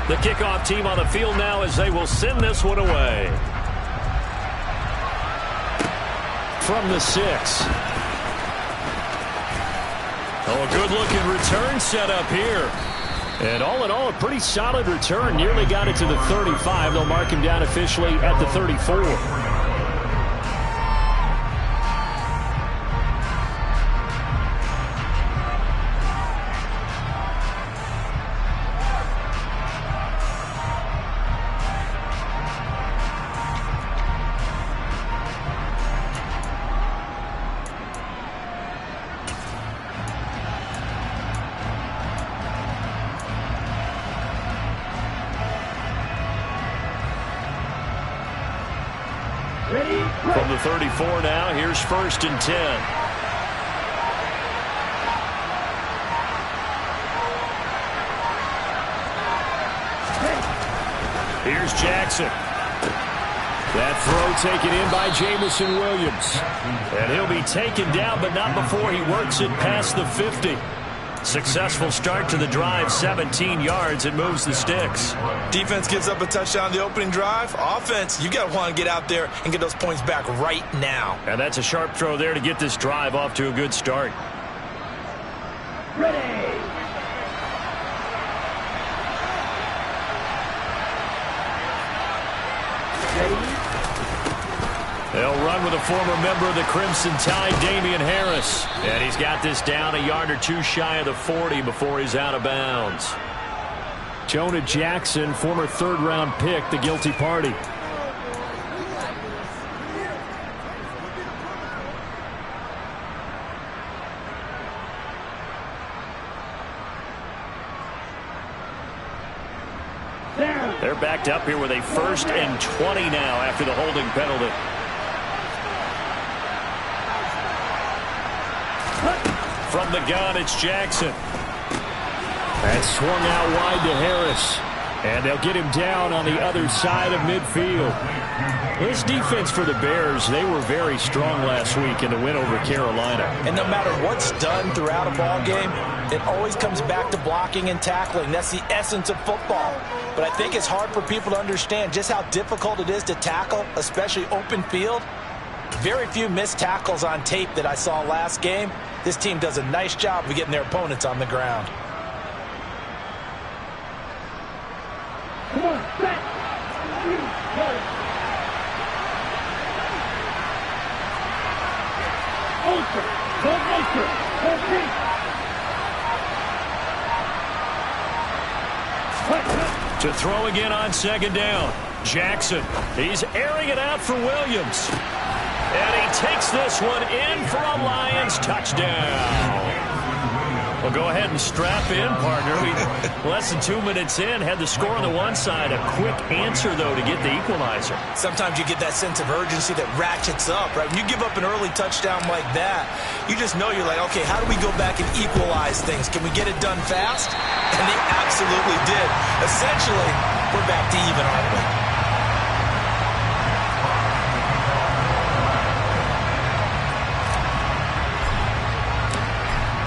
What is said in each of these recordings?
The kickoff team on the field now as they will send this one away. From the 6. Oh, good-looking return set up here. And all in all, a pretty solid return. Nearly got it to the 35. They'll mark him down officially at the 34. From the 34 now, here's 1st and 10. Here's Jackson. That throw taken in by Jamison Williams. And he'll be taken down, but not before he works it past the 50. Successful start to the drive, 17 yards. It moves the sticks. Defense gives up a touchdown the opening drive. Offense, you got to want to get out there and get those points back right now. And that's a sharp throw there to get this drive off to a good start. Ready. They'll run with a former member of the Crimson Tide, Damian Harris. And he's got this down a yard or two shy of the 40 before he's out of bounds. Jonah Jackson, former 3rd-round pick, the guilty party. They're backed up here with a 1st and 20 now after the holding penalty. From the gun, it's Jackson. That's swung out wide to Harris. And they'll get him down on the other side of midfield. This defense for the Bears, they were very strong last week in the win over Carolina. And no matter what's done throughout a ball game, it always comes back to blocking and tackling. That's the essence of football. But I think it's hard for people to understand just how difficult it is to tackle, especially open field. Very few missed tackles on tape that I saw last game. This team does a nice job of getting their opponents on the ground. Come on, set. To throw again on 2nd down. Jackson, he's airing it out for Williams. And he takes this one in for a Lions touchdown. Well, go ahead and strap in, partner. Less than 2 minutes in, had the score on the one side. A quick answer, though, to get the equalizer. Sometimes you get that sense of urgency that ratchets up, right? When you give up an early touchdown like that, you just know you're like, okay, how do we go back and equalize things? Can we get it done fast? And they absolutely did. Essentially, we're back to even, aren't we?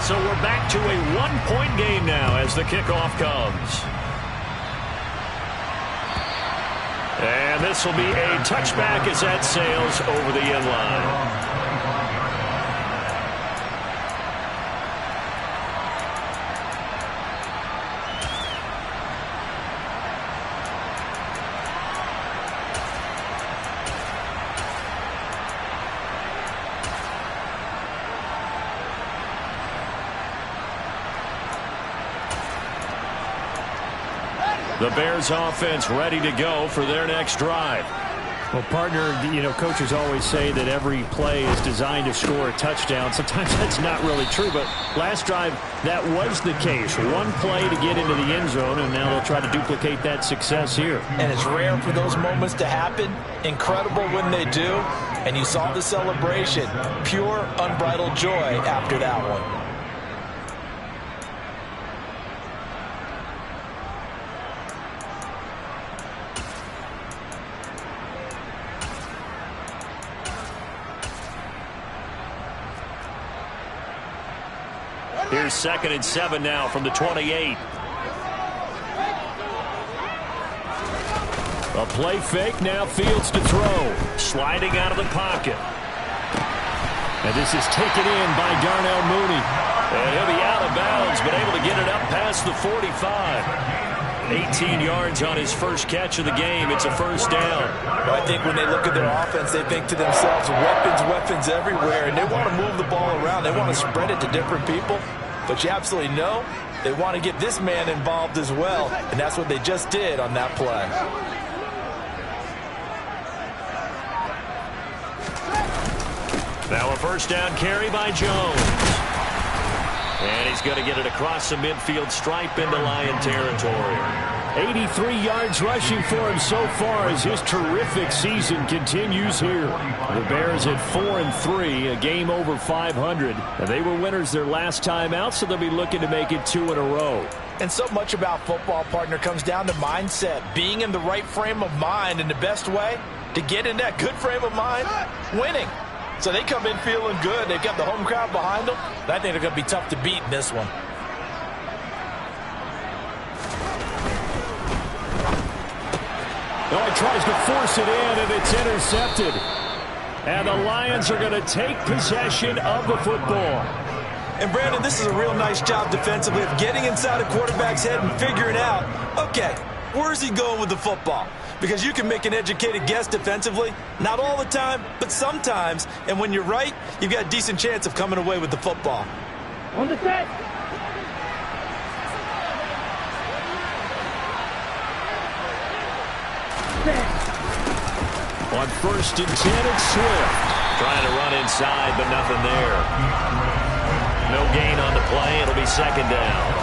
So we're back to a 1-point game now as the kickoff comes. And this will be a touchback as that sails over the end line. The Bears offense ready to go for their next drive. Well, partner, you know, coaches always say that every play is designed to score a touchdown. Sometimes that's not really true, but last drive, that was the case. One play to get into the end zone, and now they'll try to duplicate that success here. And it's rare for those moments to happen. Incredible when they do. And you saw the celebration. Pure, unbridled joy after that one. Here's 2nd and 7 now from the 28. A play fake, now Fields to throw. Sliding out of the pocket. And this is taken in by Darnell Mooney. And he'll be out of bounds, but able to get it up past the 45. 18 yards on his first catch of the game. It's a first down. Well, I think when they look at their offense, they think to themselves, weapons everywhere, and they want to move the ball around. They want to spread it to different people. But you absolutely know they want to get this man involved as well, and that's what they just did on that play. Now a first down carry by Jones. And he's going to get it across the midfield stripe into Lion territory. 83 yards rushing for him so far as his terrific season continues here. The Bears at 4-3, a game over 500. And they were winners their last time out, so they'll be looking to make it 2 in a row. And so much about football, partner, comes down to mindset. Being in the right frame of mind, and the best way to get in that good frame of mind, winning. So they come in feeling good. They've got the home crowd behind them. And I think they're going to be tough to beat in this one. Oh, he tries to force it in, and it's intercepted. And the Lions are going to take possession of the football. And, Brandon, this is a real nice job defensively of getting inside a quarterback's head and figuring out, okay, where's he going with the football? Because you can make an educated guess defensively. Not all the time, but sometimes. And when you're right, you've got a decent chance of coming away with the football. On the set. On 1st and 10, it's Swift. Trying to run inside, but nothing there. No gain on the play. It'll be second down.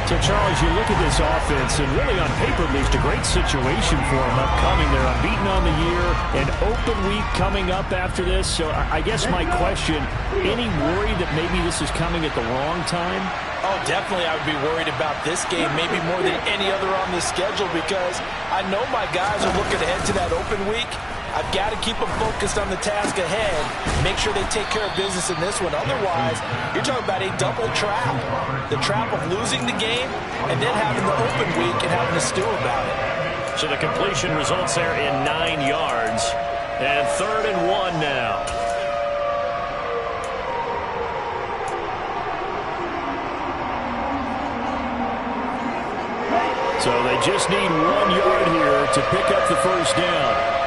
So, Charles, you look at this offense, and really on paper, at least, a great situation for them upcoming. They're unbeaten on the year, an open week coming up after this. So I guess my question, any worry that maybe this is coming at the wrong time? Oh, definitely I would be worried about this game, maybe more than any other on the schedule, because I know my guys are looking ahead to that open week. I've got to keep them focused on the task ahead, make sure they take care of business in this one. Otherwise, you're talking about a double trap. The trap of losing the game and then having the open week and having to stew about it. So the completion results there in 9 yards. And 3rd and 1 now. So they just need 1 yard here to pick up the first down.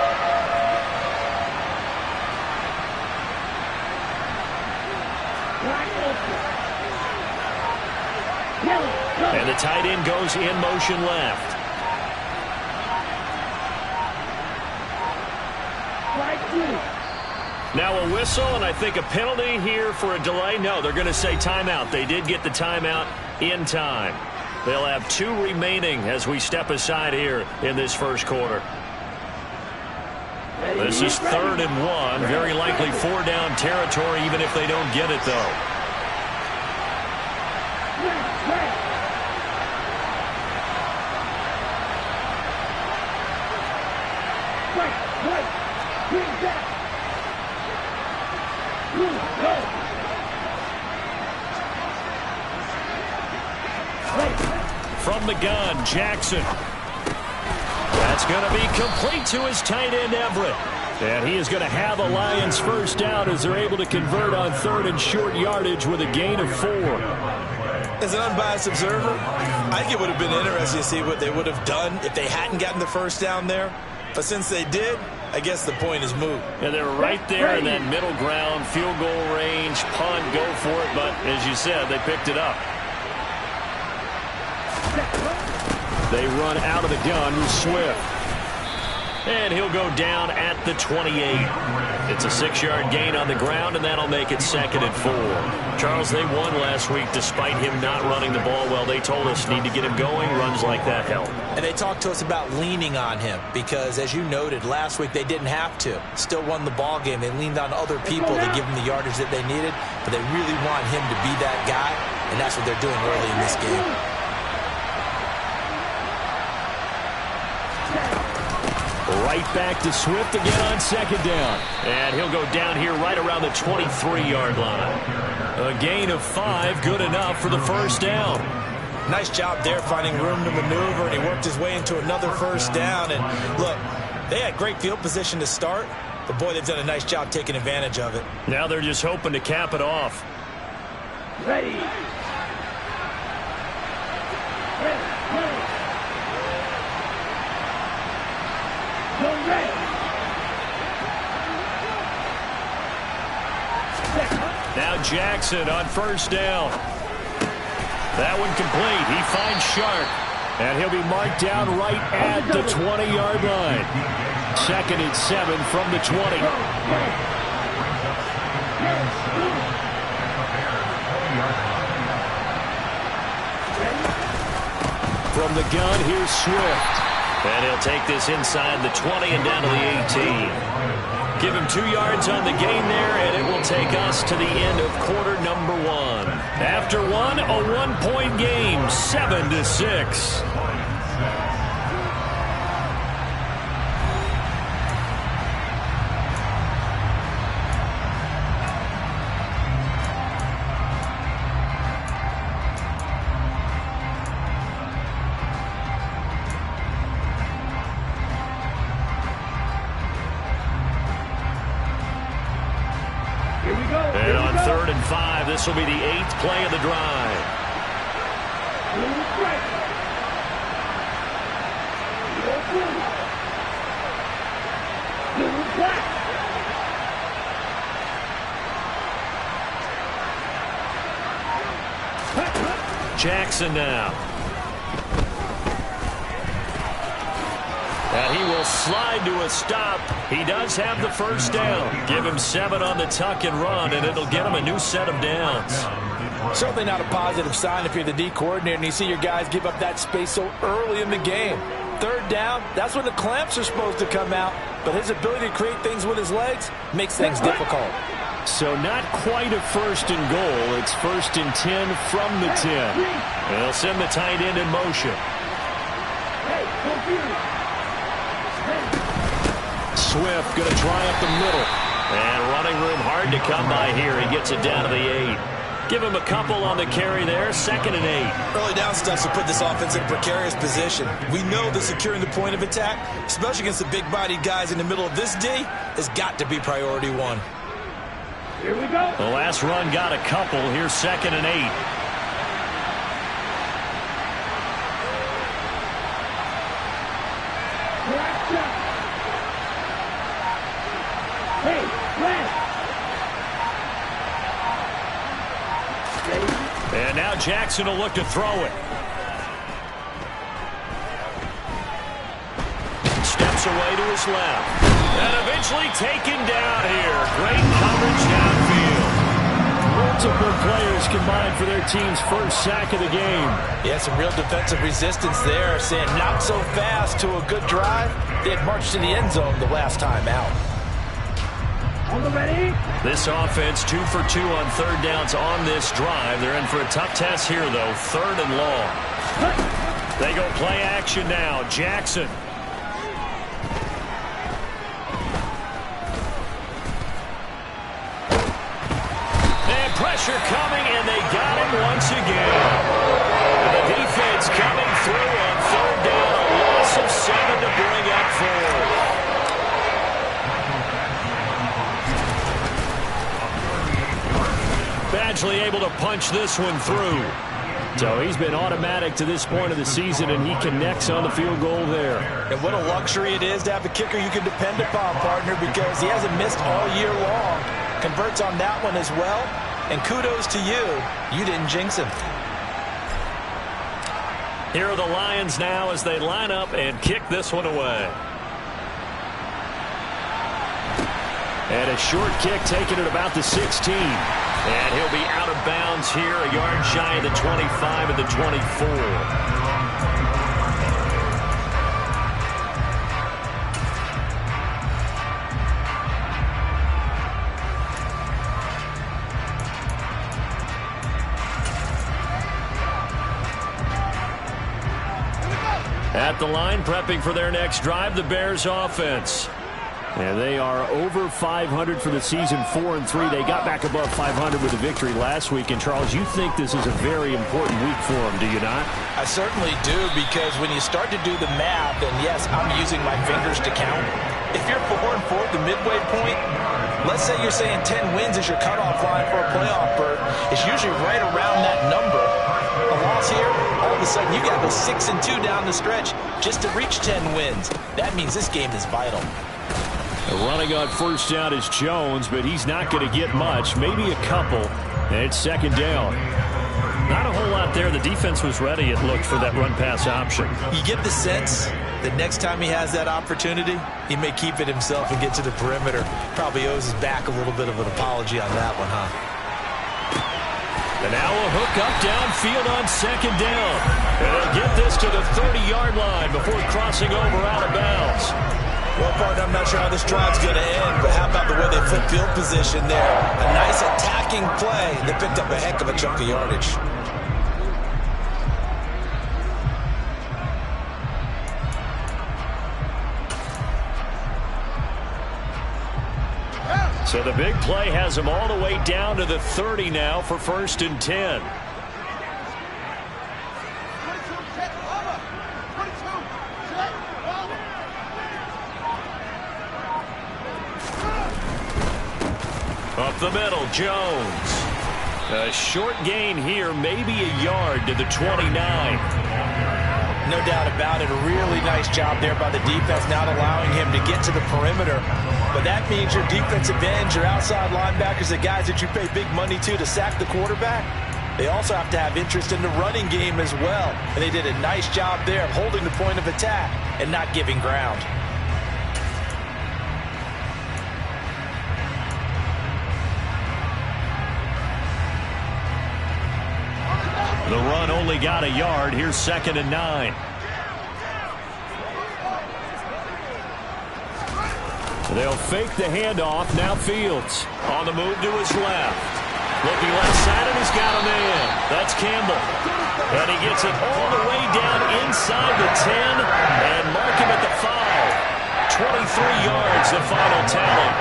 And the tight end goes in motion left. Now a whistle, and I think a penalty here for a delay. No, they're going to say timeout. They did get the timeout in time. They'll have 2 remaining as we step aside here in this first quarter. This is 3rd and 1. Very likely 4 down territory, even if they don't get it, though. From the gun, Jackson. That's going to be complete to his tight end, Everett. And he is going to have a Lions first down as they're able to convert on 3rd and short yardage with a gain of 4. As an unbiased observer, I think it would have been interesting to see what they would have done if they hadn't gotten the first down there. But since they did, I guess the point is moot. And they're right there in that middle ground, field goal range, punt, go for it. But as you said, they picked it up. They run out of the gun with Swift. And he'll go down at the 28. It's a 6-yard gain on the ground, and that'll make it 2nd and 4. Charles, they won last week despite him not running the ball well. They told us need to get him going. Runs like that help. And they talked to us about leaning on him because, as you noted, last week they didn't have to. Still won the ball game. They leaned on other people to give them the yardage that they needed, but they really want him to be that guy, and that's what they're doing early in this game. Right back to Swift again on 2nd down. And he'll go down here right around the 23-yard line. A gain of 5, good enough for the first down. Nice job there finding room to maneuver, and he worked his way into another first down. And look, They had great field position to start, but boy, they've done a nice job taking advantage of it. Now they're just hoping to cap it off. Ready. Now Jackson on first down. That one complete. He finds Sharp. And he'll be marked down right at the 20-yard line. 2nd and 7 from the 20. From the gun, here's Swift. And he'll take this inside the 20 and down to the 18. Give him 2 yards on the gain there, and it will take us to the end of quarter number 1. After one, a 1-point game, 7-6. And on 3rd and 5, this will be the 8th play of the drive. Jackson now. And he will slide to a stop. He does have the first down. Give him 7 on the tuck and run, and it'll get him a new set of downs. Certainly not a positive sign if you're the D coordinator and you see your guys give up that space so early in the game. 3rd down, that's when the clamps are supposed to come out, but his ability to create things with his legs makes things difficult. So not quite a 1st and goal. It's 1st and 10 from the 10. And they'll send the tight end in motion. Swift going to try up the middle. And running room hard to come by here. He gets it down to the 8. Give him a couple on the carry there. 2nd and 8. Early down stuff to put this offense in a precarious position. We know that securing the point of attack, especially against the big-bodied guys in the middle of this D, has got to be priority 1. Here we go. The last run got a couple. Here's 2nd and 8. And now Jackson will look to throw it. Steps away to his left. And eventually taken down here. Great coverage downfield. Multiple players combined for their team's first sack of the game. Yeah, some real defensive resistance there, saying not so fast to a good drive. They had marched to the end zone the last time out. On the ready. This offense 2 for 2 on 3rd downs on this drive. They're in for a tough test here, though. 3rd and long. They go play action now. Jackson. And pressure coming, and they got him once again. And the defense coming through on 3rd down. A loss of 7 to bring up 4. Badgley able to punch this one through. So he's been automatic to this point of the season, and he connects on the field goal there. And what a luxury it is to have a kicker you can depend upon, partner, because he hasn't missed all year long. Converts on that one as well. And kudos to you. You didn't jinx him. Here are the Lions now as they line up and kick this one away. And a short kick taken at about the 16. And he'll be out of bounds here, a yard shy of the 25 and the 24. At the line, prepping for their next drive, the Bears offense. And they are over 500 for the season, 4-3. They got back above 500 with a victory last week. And, Charles, you think this is a very important week for them, do you not? I certainly do, because when you start to do the math, and yes, I'm using my fingers to count. If you're 4-4 at the midway point, let's say you're saying 10 wins is your cutoff line for a playoff berth. It's usually right around that number. A loss here, all of a sudden you got to go 6-2 down the stretch just to reach 10 wins. That means this game is vital. Running on first down is Jones, but he's not going to get much, maybe a couple. And it's second down. Not a whole lot there. The defense was ready, it looked, for that run-pass option. You get the sense that next time he has that opportunity, he may keep it himself and get to the perimeter. Probably owes his back a little bit of an apology on that one, huh? And now a hook up downfield on second down. And they'll get this to the 30-yard line before crossing over out of bounds. Well, partner, I'm not sure how this drive's going to end, but how about the way they flip field position there? A nice attacking play. They picked up a heck of a chunk of yardage. So the big play has them all the way down to the 30 now for 1st and 10. Up the middle, Jones. A short gain here, maybe a yard to the 29. No doubt about it. A really nice job there by the defense, not allowing him to get to the perimeter. But that means your defensive ends, your outside linebackers, the guys that you pay big money to sack the quarterback, they also have to have interest in the running game as well. And they did a nice job there of holding the point of attack and not giving ground. The run only got a yard. Here's 2nd and 9. They'll fake the handoff. Now Fields on the move to his left. Looking left side, and he's got a man. That's Campbell. And he gets it all the way down inside the 10 and mark him at the 5. 23 yards, the final tally.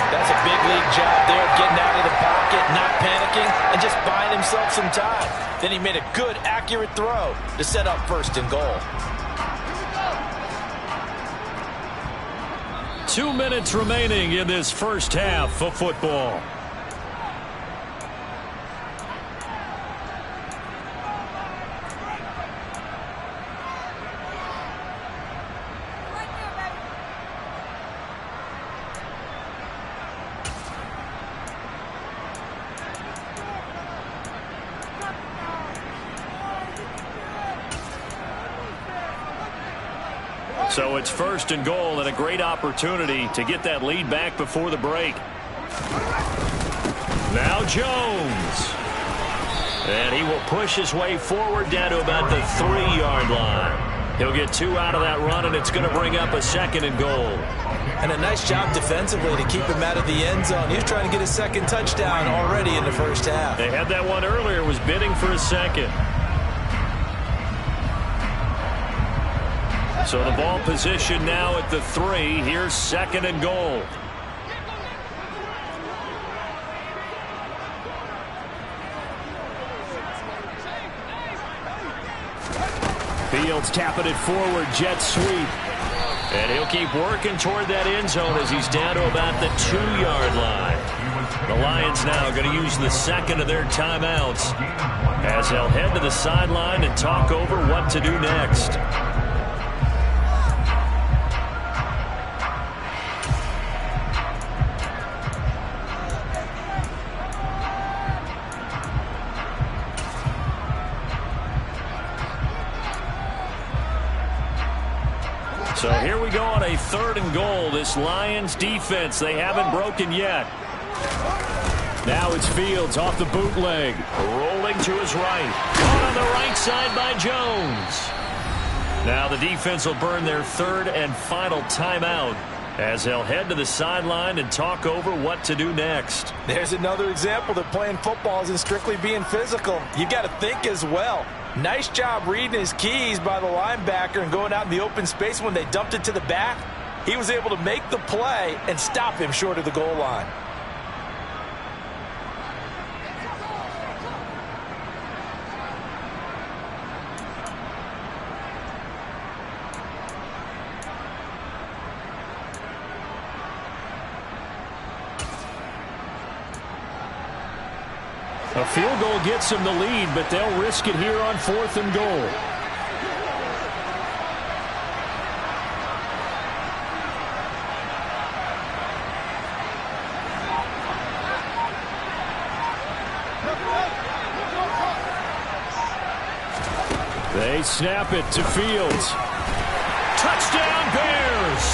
That's a big league job there, getting out of the pocket, not panicking, and just buying himself some time. Then he made a good, accurate throw to set up 1st and goal. 2 minutes remaining in this first half of football. So it's 1st and goal, and a great opportunity to get that lead back before the break. Now Jones. And he will push his way forward down to about the 3-yard line. He'll get 2 out of that run, and it's going to bring up a 2nd and goal. And a nice job defensively to keep him out of the end zone. He was trying to get his 2nd touchdown already in the first half. They had that one earlier, was bidding for a 2nd. So the ball position now at the 3. Here's 2nd and goal. Fields tapping it forward, jet sweep. And he'll keep working toward that end zone as he's down to about the 2-yard line. The Lions now going to use the 2nd of their timeouts as they'll head to the sideline and talk over what to do next. So here we go on a 3rd and goal. This Lions defense, they haven't broken yet. Now it's Fields off the bootleg. Rolling to his right. Caught on the right side by Jones. Now the defense will burn their 3rd and final timeout as they'll head to the sideline and talk over what to do next. There's another example that playing football isn't strictly being physical. You've got to think as well. Nice job reading his keys by the linebacker and going out in the open space when they dumped it to the back. He was able to make the play and stop him short of the goal line. A field goal gets them the lead, but they'll risk it here on 4th and goal. They snap it to Fields. Touchdown, Bears!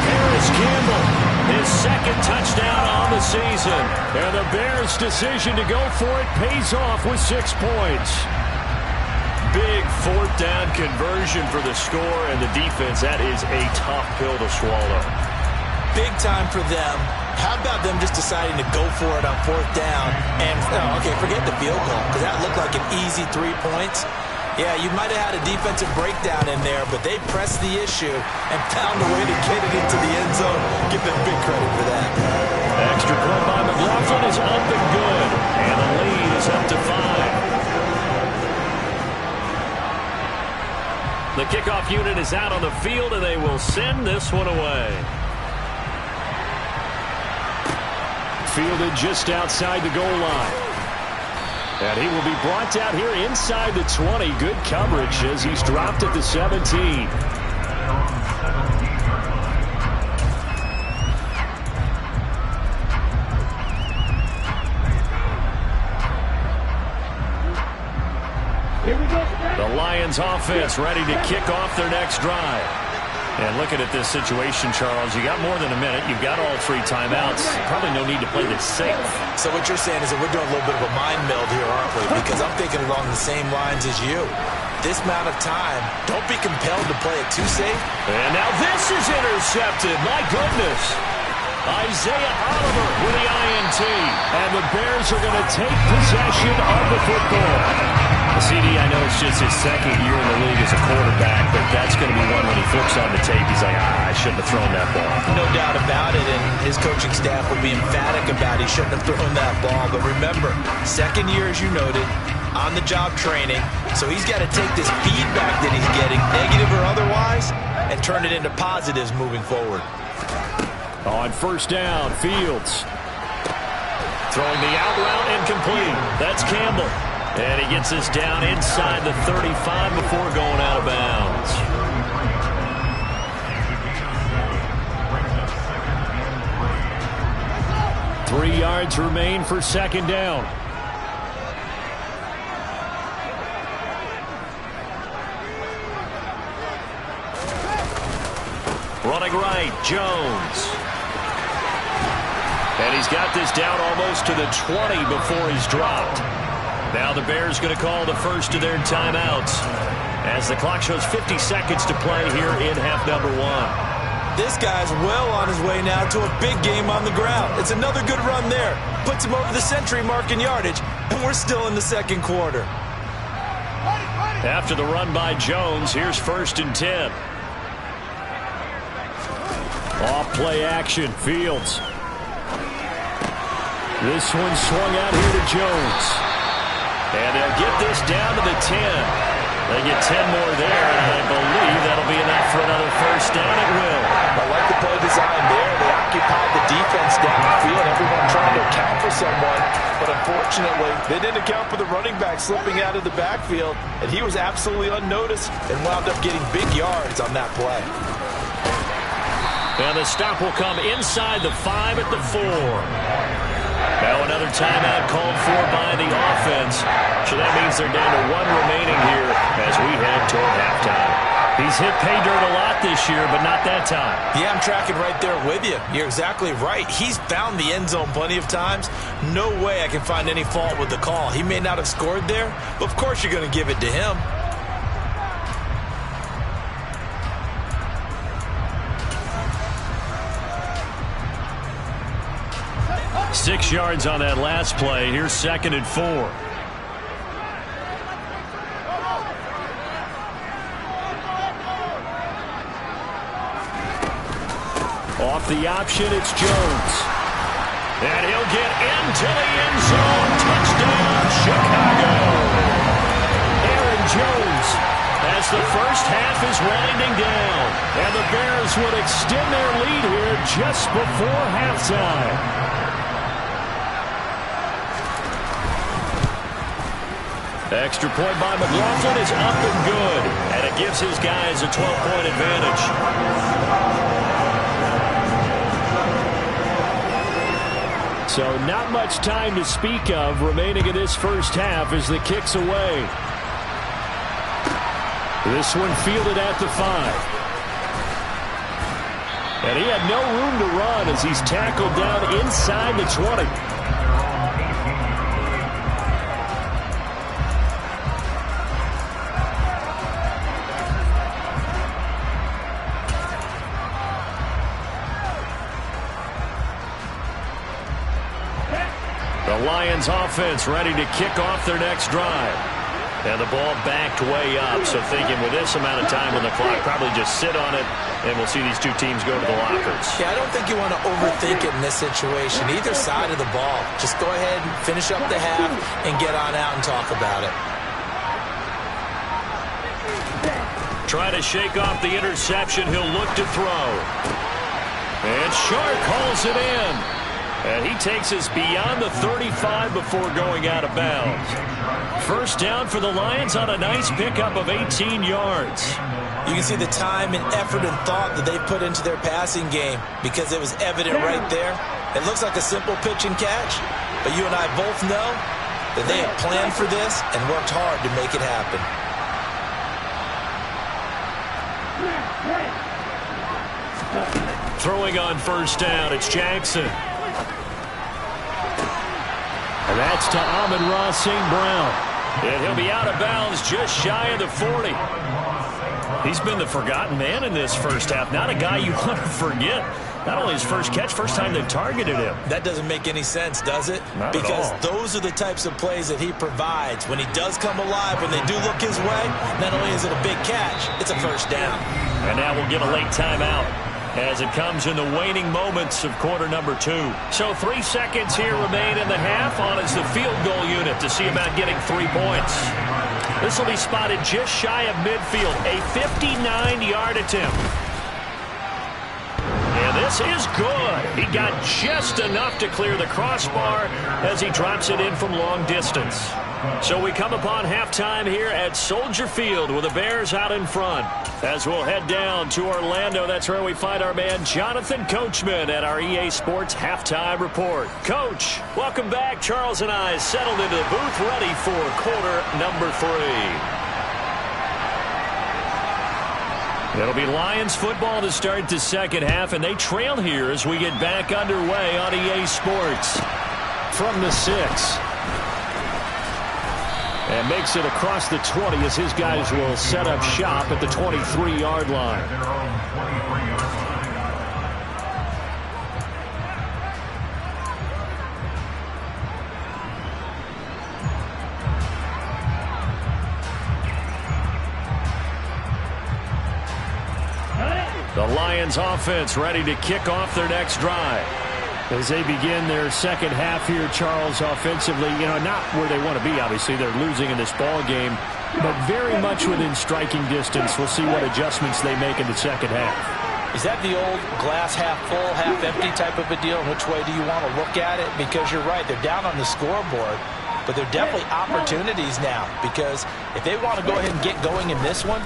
Harris Campbell, his second touchdown on the season. And the Bears' decision to go for it pays off with 6 points. Big 4th down conversion for the score, and the defense, that is a tough pill to swallow. Big time for them. How about them just deciding to go for it on 4th down? And, okay, forget the field goal, because that looked like an easy 3 points. Yeah, you might have had a defensive breakdown in there, but they pressed the issue and found a way to get it into the end zone. Give them big credit for that. Extra point by McLaughlin is up and good, and the lead is up to 5. The kickoff unit is out on the field, and they will send this one away. Fielded just outside the goal line. And he will be brought down here inside the 20. Good coverage as he's dropped at the 17. Here we go. The Lions offense ready to kick off their next drive. And looking at this situation, Charles, you got more than a minute. You've got all 3 timeouts. Probably no need to play this safe. So what you're saying is that we're doing a little bit of a mind meld here, aren't we? Because I'm thinking along the same lines as you. This amount of time, don't be compelled to play it too safe. And now this is intercepted. My goodness. Isaiah Oliver with the INT. And the Bears are going to take possession of the football. CD, I know it's just his 2nd year in the league as a quarterback, but that's going to be one when he flips on the tape. He's like, I shouldn't have thrown that ball. No doubt about it, and his coaching staff will be emphatic about he shouldn't have thrown that ball. But remember, 2nd year, as you noted, on-the-job training, so he's got to take this feedback that he's getting, negative or otherwise, and turn it into positives moving forward. On 1st down, Fields. Throwing the out route incomplete. That's Campbell. And he gets this down inside the 35 before going out of bounds. Three yards remain for 2nd down. Running right, Jones. And he's got this down almost to the 20 before he's dropped. Now the Bears going to call the first of their timeouts as the clock shows 50 seconds to play here in half number 1. This guy's well on his way now to a big game on the ground. It's another good run there. Puts him over the century mark in yardage, and we're still in the 2nd quarter. After the run by Jones, here's 1st and 10. Off play action, Fields. This one swung out here to Jones. And they'll get this down to the 10. They get 10 more there, and I believe that'll be enough for another 1st down. It will. I like the play design there. They occupied the defense downfield. Everyone trying to account for someone. But unfortunately, they didn't account for the running back slipping out of the backfield. And he was absolutely unnoticed and wound up getting big yards on that play. And the stop will come inside the 5 at the 4. Now another timeout called for by the offense. So that means they're down to 1 remaining here as we head toward halftime. He's hit pay dirt a lot this year, but not that time. Yeah, I'm tracking right there with you. You're exactly right. He's found the end zone plenty of times. No way I can find any fault with the call. He may not have scored there, but of course you're going to give it to him. Six yards on that last play. Here's 2nd and 4. Off the option, it's Jones. And he'll get into the end zone. Touchdown, Chicago. Aaron Jones, as the first half is winding down. And the Bears would extend their lead here just before halftime. Extra point by McLaughlin is up and good. And it gives his guys a 12-point advantage. So not much time to speak of remaining in this first half as the kick's away. This one fielded at the 5. And he had no room to run as he's tackled down inside the 20. The Lions offense ready to kick off their next drive. And the ball backed way up, so thinking with this amount of time on the clock, probably just sit on it, and we'll see these two teams go to the lockers. Yeah, I don't think you want to overthink it in this situation. Either side of the ball. Just go ahead and finish up the half and get on out and talk about it. Try to shake off the interception. He'll look to throw. And Shark hauls it in. And he takes us beyond the 35 before going out of bounds. First down for the Lions on a nice pickup of 18 yards. You can see the time and effort and thought that they put into their passing game because it was evident right there. It looks like a simple pitch and catch, but you and I both know that they had planned for this and worked hard to make it happen. Throwing on first down, it's Jackson. And that's to Amon-Ra St. Brown. And he'll be out of bounds just shy of the 40. He's been the forgotten man in this first half. Not a guy you want to forget. Not only his first catch, first time they've targeted him. That doesn't make any sense, does it? Not because at all. Those are the types of plays that he provides. When he does come alive, when they do look his way, not only is it a big catch, it's a first down. And now we'll get a late timeout as it comes in the waning moments of quarter number 2. So 3 seconds here remain in the half. On is the field goal unit to see about getting 3 points. This will be spotted just shy of midfield. A 59-yard attempt. And this is good. He got just enough to clear the crossbar as he drops it in from long distance. So we come upon halftime here at Soldier Field with the Bears out in front. As we'll head down to Orlando, that's where we find our man Jonathan Coachman at our EA Sports Halftime Report. Coach, welcome back. Charles and I settled into the booth ready for quarter number 3. It'll be Lions football to start the second half, and they trail here as we get back underway on EA Sports. From the 6. And makes it across the 20 as his guys will set up shop at the 23-yard line. The Lions offense ready to kick off their next drive. As they begin their second half here, Charles, offensively, not where they want to be, obviously. They're losing in this ball game, but very much within striking distance. We'll see what adjustments they make in the second half. Is that the old glass half full, half empty type of a deal? Which way do you want to look at it? Because you're right, they're down on the scoreboard, but they're definitely opportunities now. Because if they want to go ahead and get going in this one,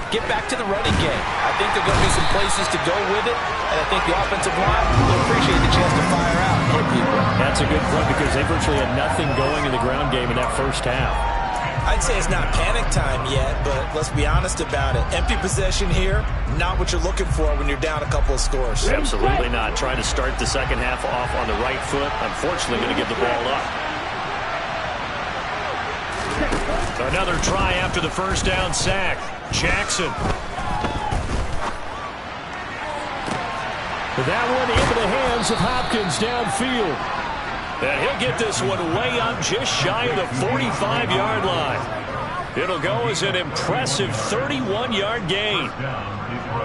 get back to the running game. I think there are going to be some places to go with it, and I think the offensive line will appreciate the chance to fire out and hit people. That's a good point because they virtually had nothing going in the ground game in that first half. I'd say it's not panic time yet, but let's be honest about it. Empty possession here, not what you're looking for when you're down a couple of scores. Absolutely not. Trying to start the second half off on the right foot. Unfortunately, going to give the ball up. Another try after the first down sack. Jackson. That one into the hands of Hopkins downfield. And he'll get this one way up just shy of the 45-yard line. It'll go as an impressive 31-yard gain.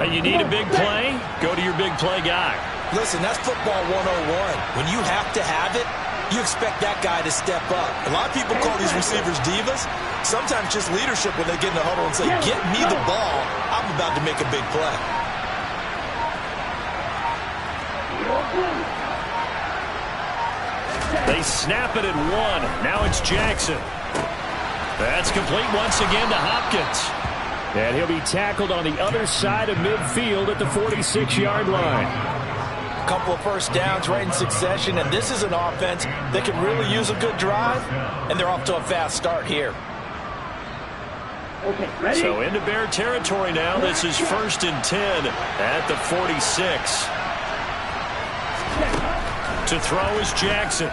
Hey, you need a big play? Go to your big play guy. Listen, that's football 101. When you have to have it, you expect that guy to step up. A lot of people call these receivers divas. Sometimes just leadership when they get in the huddle and say, get me the ball. I'm about to make a big play. They snap it at 1. Now it's Jackson. That's complete once again to Hopkins. And he'll be tackled on the other side of midfield at the 46-yard line. A couple of first downs right in succession, and this is an offense that can really use a good drive, and they're off to a fast start here. Okay, ready? So into Bear territory now. This is 1st and 10 at the 46. To throw is Jackson.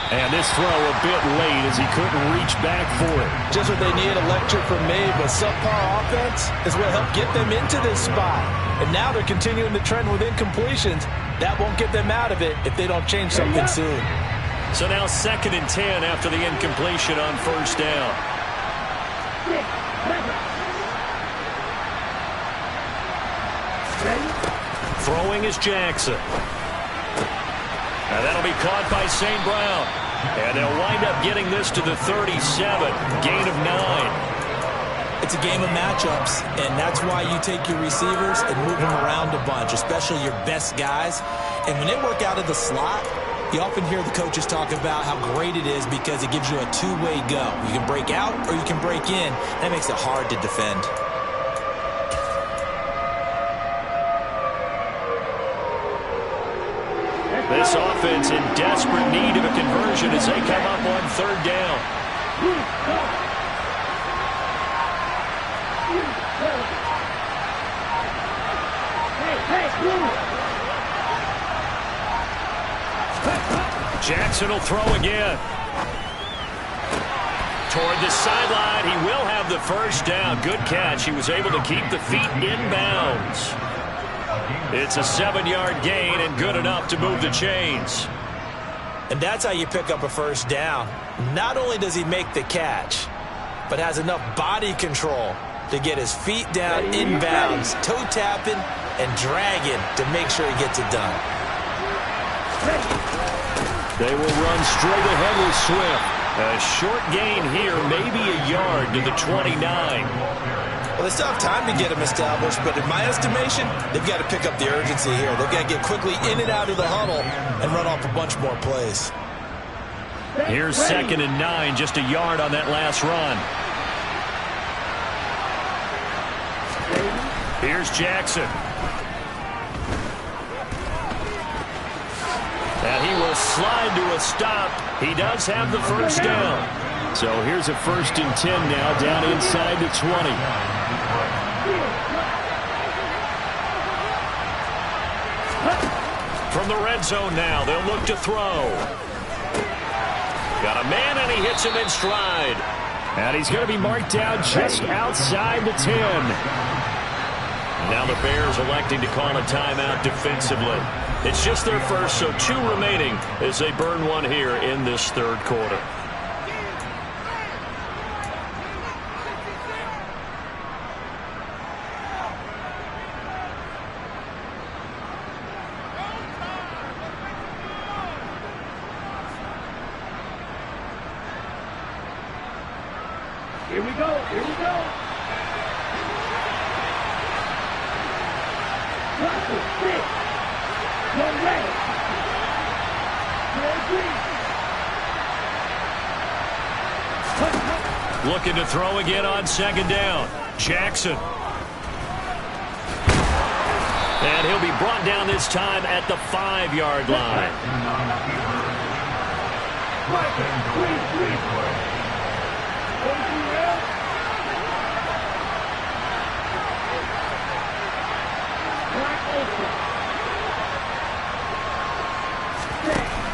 And this throw a bit late as he couldn't reach back for it. Just what they need, a lecture from me, but subpar offense is what helped get them into this spot. And now they're continuing the trend with incompletions. That won't get them out of it if they don't change something soon. So now 2nd and 10 after the incompletion on 1st down. Throwing is Jackson. And that'll be caught by St. Brown. And they'll wind up getting this to the 37. Gain of 9. It's a game of matchups, and that's why you take your receivers and move them around a bunch, especially your best guys. And when they work out of the slot, you often hear the coaches talk about how great it is because it gives you a two-way go. You can break out or you can break in. That makes it hard to defend. This offense in desperate need of a conversion as they come up on 3rd down. Jackson will throw again. Toward the sideline, he will have the 1st down. Good catch. He was able to keep the feet in bounds. It's a 7-yard gain and good enough to move the chains. And that's how you pick up a 1st down. Not only does he make the catch, but has enough body control to get his feet down in bounds, toe tapping and dragging to make sure he gets it done. They will run straight ahead with Swift. A short gain here, maybe a yard to the 29. Well, they still have time to get him established, but in my estimation, they've got to pick up the urgency here. They've got to get quickly in and out of the huddle and run off a bunch more plays. Here's 2nd and 9, just a yard on that last run. Here's Jackson. And he will slide to a stop. He does have the 1st down. So here's a 1st and 10 now down inside the 20. From the red zone now, they'll look to throw. Got a man, and he hits him in stride. And he's going to be marked down just outside the 10. Now the Bears electing to call a timeout defensively. It's just their first, so 2 remaining as they burn one here in this 3rd quarter. Here we go. Here we go. Looking to throw again on 2nd down. Jackson. And he'll be brought down this time at the 5-yard line.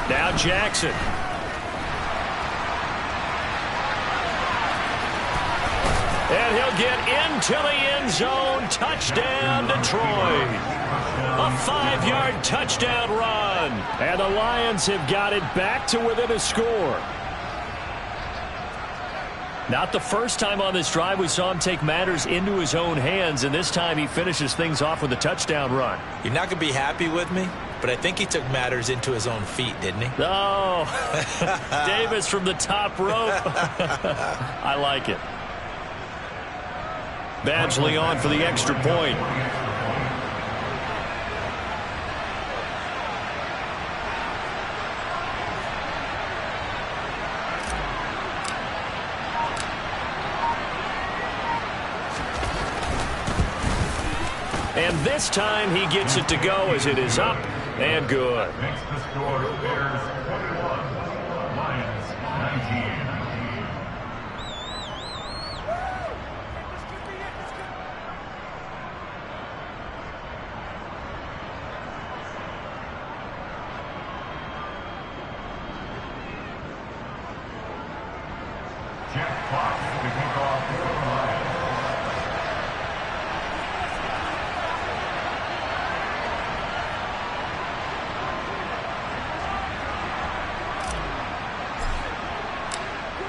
Now Jackson. And he'll get into the end zone. Touchdown, Detroit. A 5-yard touchdown run. And the Lions have got it back to within a score. Not the first time on this drive we saw him take matters into his own hands, and this time he finishes things off with a touchdown run. You're not going to be happy with me, but I think he took matters into his own feet, didn't he? Oh, Davis from the top rope. I like it. Badgley on for the extra point. And this time he gets it to go as it is up and good. Makes the score Bears 21, Lions 19. Jack Fox to kick off for the Lions.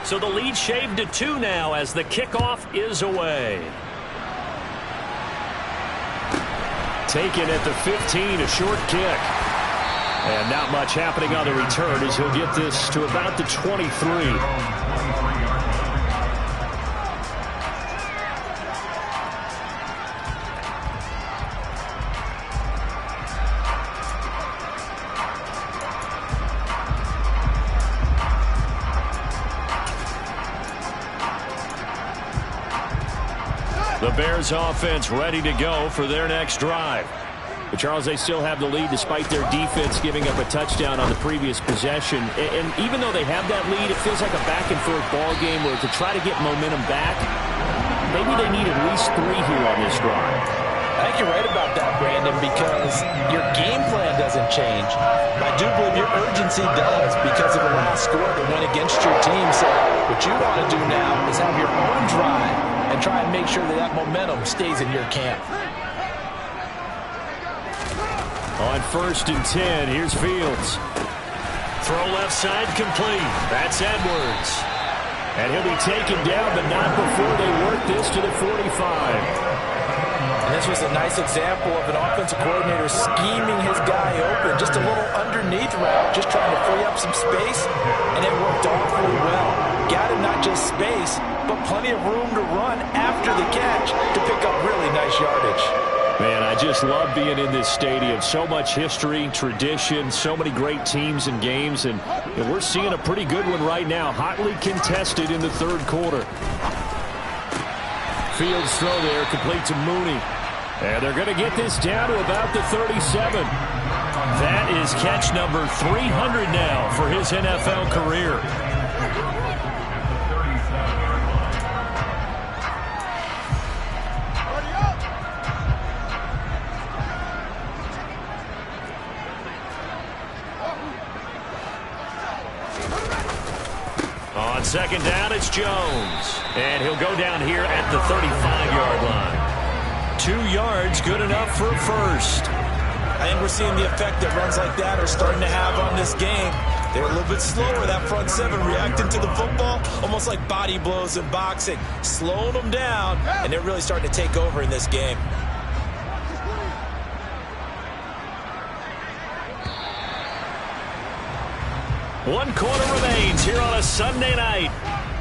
So the lead shaved to 2 now as the kickoff is away. Taken at the 15, a short kick. And not much happening on the return as he'll get this to about the 23. The Bears offense ready to go for their next drive. But Charles, they still have the lead despite their defense giving up a touchdown on the previous possession. And even though they have that lead, it feels like a back-and-forth ball game where to try to get momentum back, maybe they need at least 3 here on this drive. I think you're right about that, Brandon, because your game plan doesn't change. I do believe your urgency does because of the last score that went against your team. So what you want to do now is have your own drive and try and make sure that that momentum stays in your camp. On 1st and 10, here's Fields. Throw left side complete. That's Edwards. And he'll be taken down, but not before they work this to the 45. And this was a nice example of an offensive coordinator scheming his guy open. Just a little underneath route, just trying to free up some space, and it worked awfully well. Got him not just space, but plenty of room to run after the catch to pick up really nice yardage. Man, I just love being in this stadium. So much history, tradition, so many great teams and games, and we're seeing a pretty good one right now. Hotly contested in the 3rd quarter. Fields throw there, complete to Mooney. And they're going to get this down to about the 37. That is catch number 300 now for his NFL career. On 2nd down, it's Jones. And he'll go down here at the 35-yard line. 2 yards, good enough for a first. I think we're seeing the effect that runs like that are starting to have on this game. They're a little bit slower, that front 7, reacting to the football, almost like body blows in boxing, slowing them down, and they're really starting to take over in this game. One quarter remains here on a Sunday night.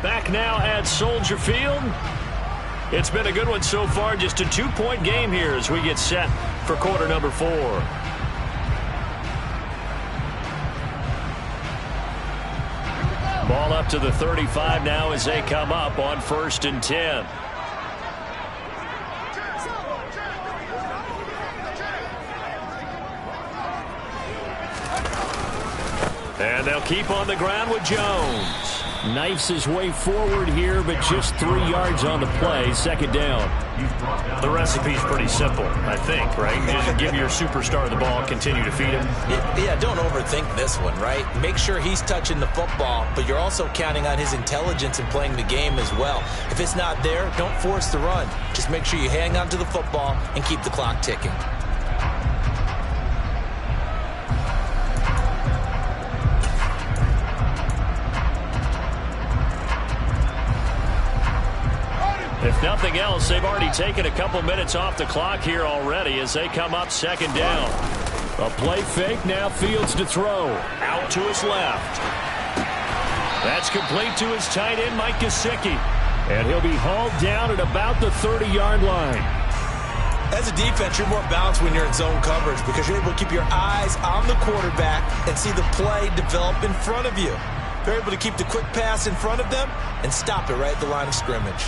Back now at Soldier Field. It's been a good one so far. Just a 2-point game here as we get set for quarter number 4. Ball up to the 35 now as they come up on 1st and 10. And they'll keep on the ground with Jones. Knifes his way forward here, but just 3 yards on the play. 2nd down. The recipe's pretty simple, I think, right? Just give your superstar the ball, continue to feed him. Yeah, don't overthink this one, right? Make sure he's touching the football, but you're also counting on his intelligence in playing the game as well. If it's not there, don't force the run. Just make sure you hang on to the football and keep the clock ticking. If nothing else, they've already taken a couple minutes off the clock here already as they come up second down. A play fake, now Fields to throw. Out to his left. That's complete to his tight end, Mike Gesicki. And he'll be hauled down at about the 30-yard line. As a defense, you're more balanced when you're in zone coverage because you're able to keep your eyes on the quarterback and see the play develop in front of you. You're able to keep the quick pass in front of them and stop it right at the line of scrimmage.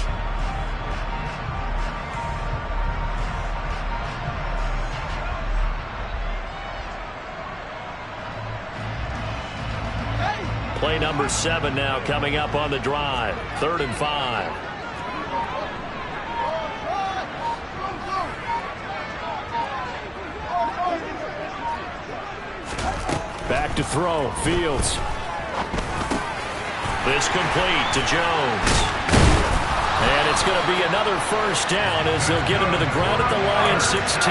Play number 7 now coming up on the drive. 3rd and 5. Back to throw. Fields. This complete to Jones. And it's going to be another first down as they'll get him to the ground at the Lions 16.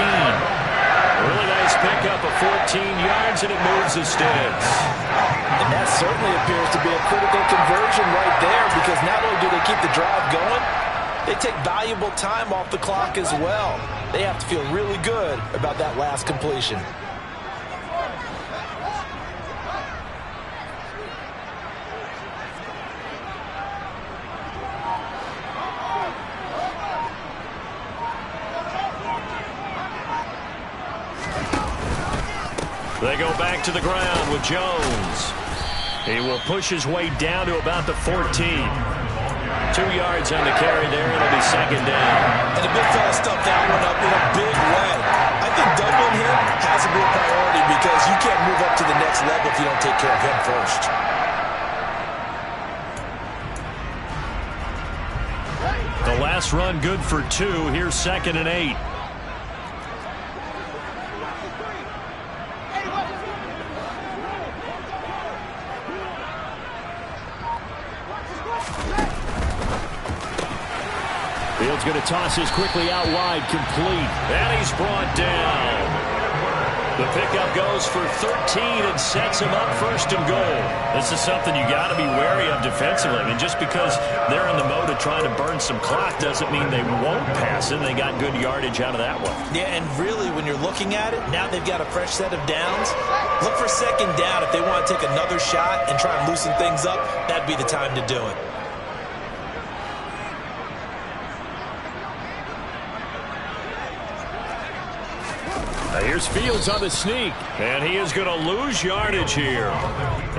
Really nice pickup of 14 yards, and it moves the sticks. And that certainly appears to be a critical conversion right there because not only do they keep the drive going, they take valuable time off the clock as well. They have to feel really good about that last completion. They go back to the ground with Jones. He will push his way down to about the 14. 2 yards on the carry there. It'll be second down. And the big fella stuffed that one up in a big way. I think doubling him has to be a priority because you can't move up to the next level if you don't take care of him first. The last run good for 2. Here's 2nd and 8. Fields going to toss this quickly out wide, complete. And he's brought down. The pickup goes for 13 and sets him up 1st and goal. This is something you got to be wary of defensively. I mean, just because they're in the mode of trying to burn some clock doesn't mean they won't pass it. They got good yardage out of that one. Yeah, and really, when you're looking at it, now they've got a fresh set of downs. Look for 2nd down. If they want to take another shot and try and loosen things up, that'd be the time to do it. Here's Fields on the sneak, and he is going to lose yardage here.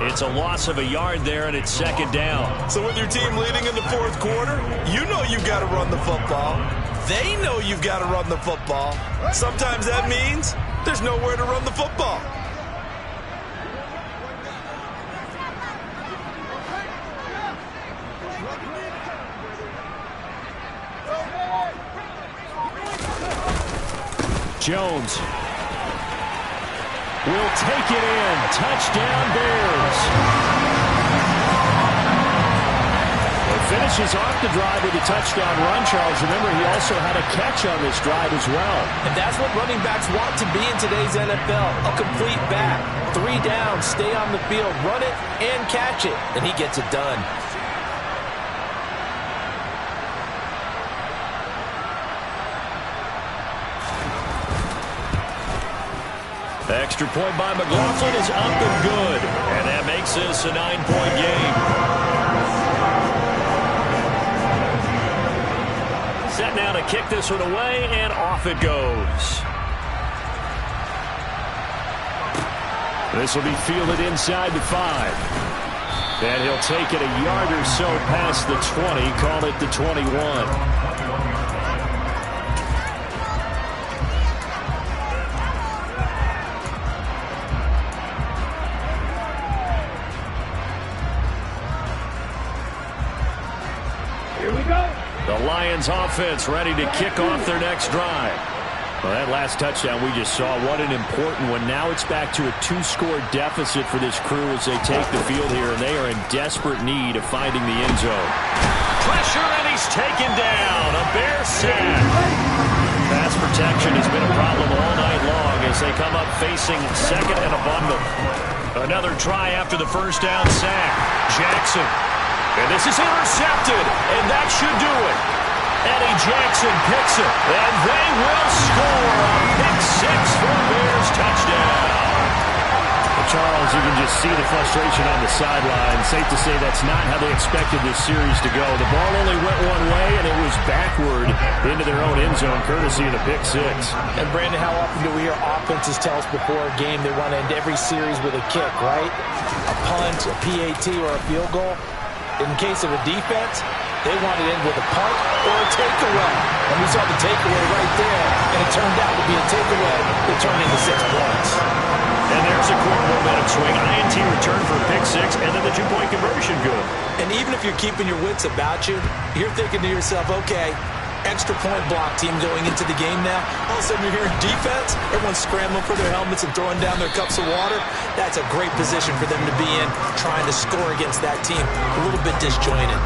It's a loss of a yard there, and it's 2nd down. So with your team leading in the 4th quarter, you know you've got to run the football. They know you've got to run the football. Sometimes that means there's nowhere to run the football. Jones will take it in. Touchdown, Bears. He finishes off the drive with a touchdown run, Charles. Remember, he also had a catch on this drive as well. And that's what running backs want to be in today's NFL. A complete back. 3 down, stay on the field, run it, and catch it. And he gets it done. Extra point by McLaughlin is up and good. And that makes this a 9-point game. Set now to kick this one away, and off it goes. This will be fielded inside the 5. And he'll take it a yard or so past the 20, call it the 21. The Lions offense ready to kick off their next drive. Well, that last touchdown we just saw, what an important one. Now it's back to a 2-score deficit for this crew as they take the field here, and they are in desperate need of finding the end zone. Pressure, and he's taken down. A Bear sack. Pass protection has been a problem all night long as they come up facing 2nd and a bundle. Another try after the first down sack. Jackson. And this is intercepted, and that should do it. And Jackson picks it, and they will score a pick six for a Bears touchdown. Charles, you can just see the frustration on the sideline. Safe to say that's not how they expected this series to go. The ball only went one way, and it was backward into their own end zone, courtesy of the pick six. And, Brandon, how often do we hear offenses tell us before a game they want to end every series with a kick, right? A punt, a PAT, or a field goal. In case of a defense, they want it in with a punt or a takeaway. And we saw the takeaway right there, and it turned out to be a takeaway that turned into 6 points. And there's a quick momentum swing. INT return for a pick six, and then the two-point conversion good. And even if you're keeping your wits about you, you're thinking to yourself, okay, extra point block team going into the game now. All of a sudden you're hearing defense. Everyone's scrambling for their helmets and throwing down their cups of water. That's a great position for them to be in, trying to score against that team. A little bit disjointed.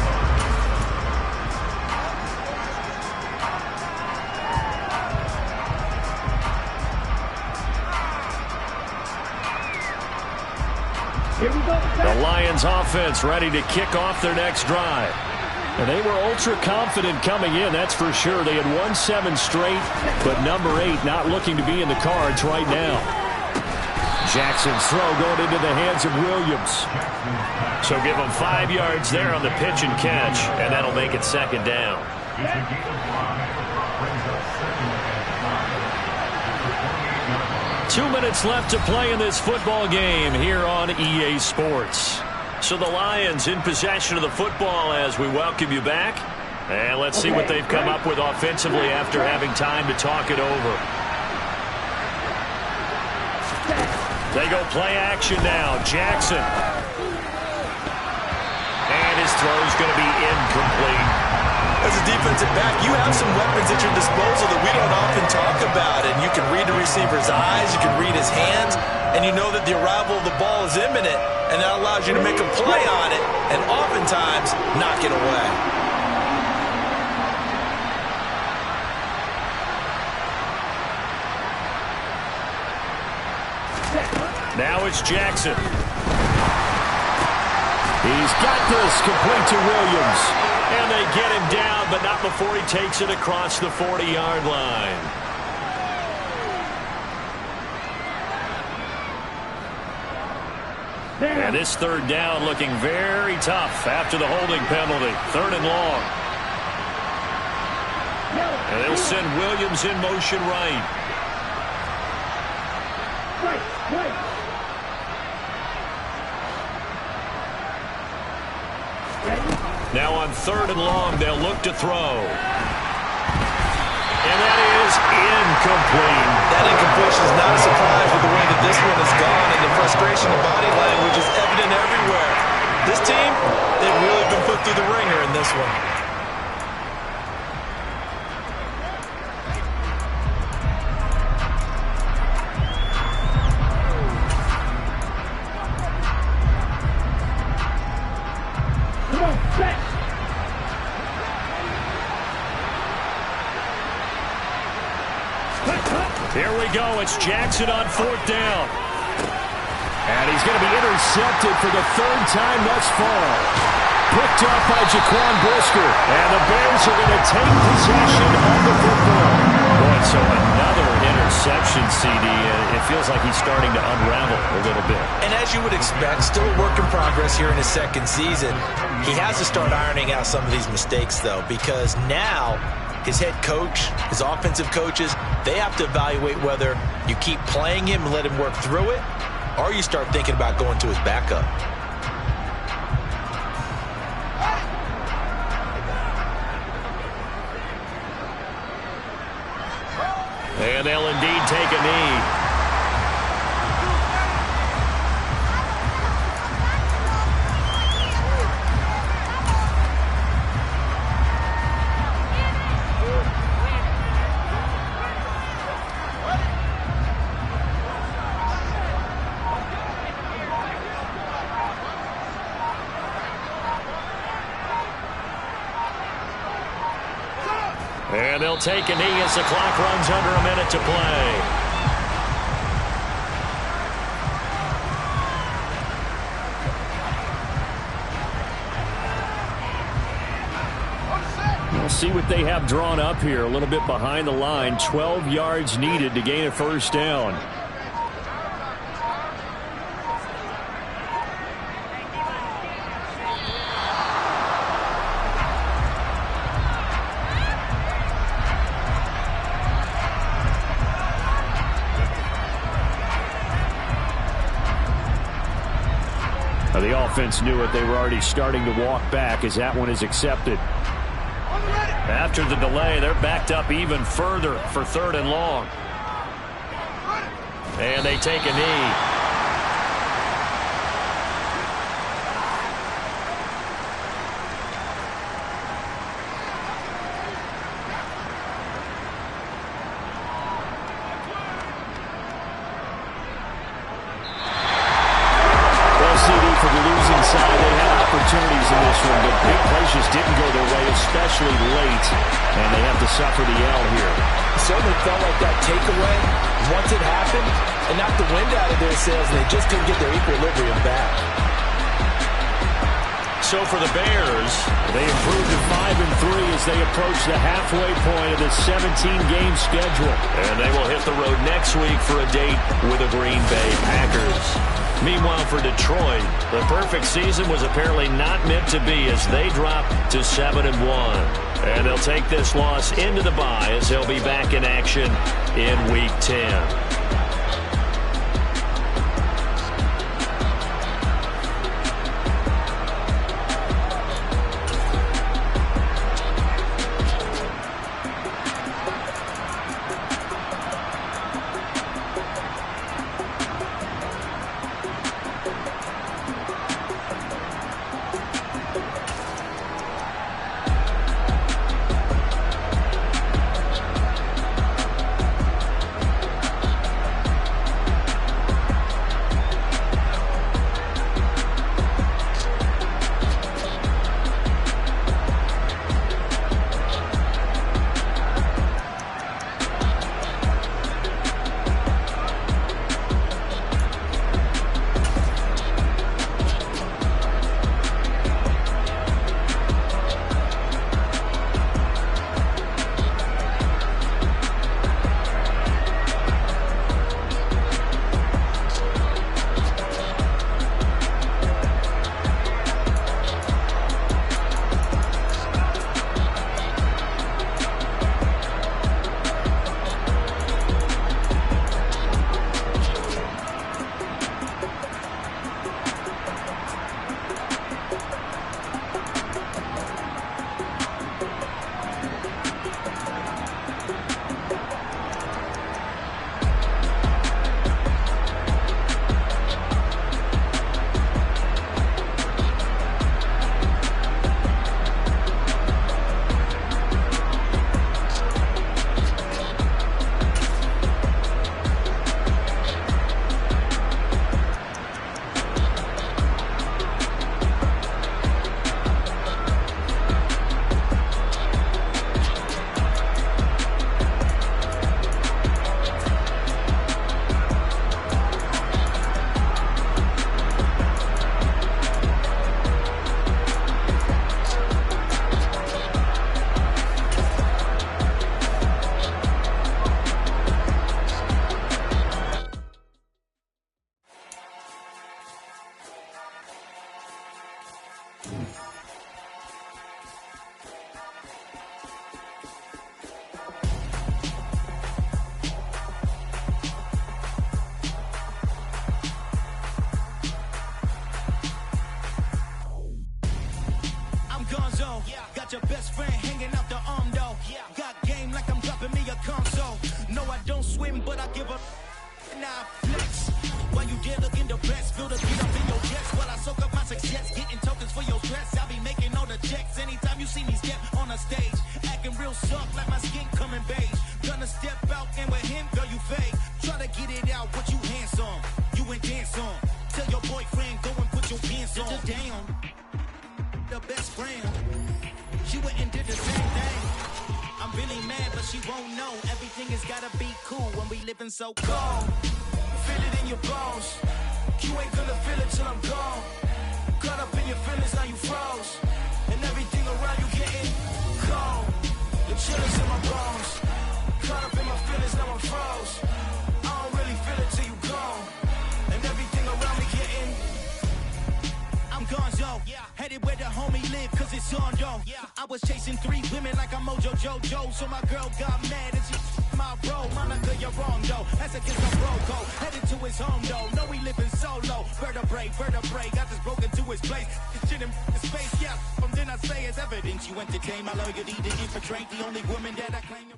The Lions offense ready to kick off their next drive. And they were ultra confident coming in, that's for sure. They had won 7 straight, but number 8 not looking to be in the cards right now. Jackson's throw going into the hands of Williams. So give them 5 yards there on the pitch and catch, and that'll make it second down. 2 minutes left to play in this football game here on EA Sports. So the Lions in possession of the football as we welcome you back. And let's see what they've come up with offensively after having time to talk it over. They go play action now. Jackson. And his throw's going to be incomplete. As a defensive back, you have some weapons at your disposal that we don't often talk about. And you can read the receiver's eyes, you can read his hands, and you know that the arrival of the ball is imminent, and that allows you to make a play on it and oftentimes knock it away. Now it's Jackson. He's got this complete to Williams. And they get him down, but not before he takes it across the 40-yard line. And this third down looking very tough after the holding penalty. 3rd and long. And they'll send Williams in motion right. Now on 3rd and long, they'll look to throw. And that is incomplete. That incompletion is not a surprise with the way that this one has gone, and the frustration of body language is evident everywhere. This team, they've really been put through the ringer in this one. Here we go. It's Jackson on 4th down. And he's going to be intercepted for the 3rd time thus far. Picked up by Jaquan Brisker. And the Bears are going to take possession of the football. Boy, so another interception, CD. It feels like he's starting to unravel a little bit. And as you would expect, still a work in progress here in his 2nd season. He has to start ironing out some of these mistakes, though, because now his head coach, his offensive coaches, they have to evaluate whether you keep playing him and let him work through it, or you start thinking about going to his backup. And they'll indeed take a knee. And they'll take a knee as the clock runs under a minute to play. see what they have drawn up here. A little bit behind the line. 12 yards needed to gain a first down. The offense knew it. They were already starting to walk back as that one is accepted. After the delay, they're backed up even further for 3rd and long. And they take a knee. Opportunities in this one, but big plays just didn't go their way, especially late, and they have to suffer the L here. Certainly felt like that takeaway, once it happened, it knocked the wind out of their sails, and they just couldn't get their equilibrium back. So for the Bears, they improved to 5-3 as they approach the halfway point of the 17-game schedule. And they will hit the road next week for a date with the Green Bay Packers. Meanwhile, for Detroit, the perfect season was apparently not meant to be as they drop to 7-1. And they'll take this loss into the bye as they'll be back in action in Week 10. Your best friend hanging out the arm though. Got game like I'm dropping me a console. No, I don't swim, but I give a nah flex. While you there looking depressed, feel the beat up in your chest. While I soak up my success, getting tokens for your stress. I'll be making all the checks anytime you see me step on a stage. Acting real soft like my skin coming beige. Gonna step out and with him, girl, you fake. Try to get it out, but you handsome. You ain't dance on. Tell your boyfriend, go and put your pants on. Down. The best friend. She went and did the same thing. I'm really mad, but she won't know. Everything has gotta be cool when we living so cold. Feel it in your bones. You ain't gonna feel it till I'm gone. Caught up in your feelings, now you froze. And everything around you getting cold. Headed where the homie live, cause it's on though. I was chasing 3 women like I'm Mojo Jojo. So my girl got mad and she my bro. Monica, you're wrong though. That's against my bro code. Headed to his home though. No, we living solo. Vertebrae. Got this broken to his place. This shit in his face, yeah. From then I say it's evidence. You entertain my loyalty to infiltrate the only woman that I claim to.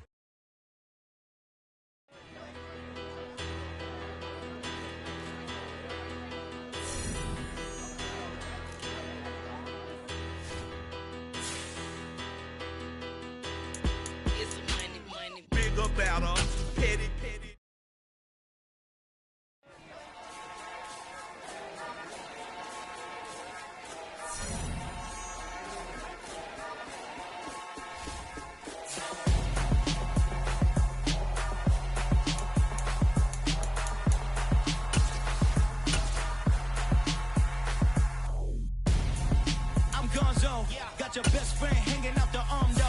About her, petty. I'm Gonzo, got your best friend hanging out the arm though.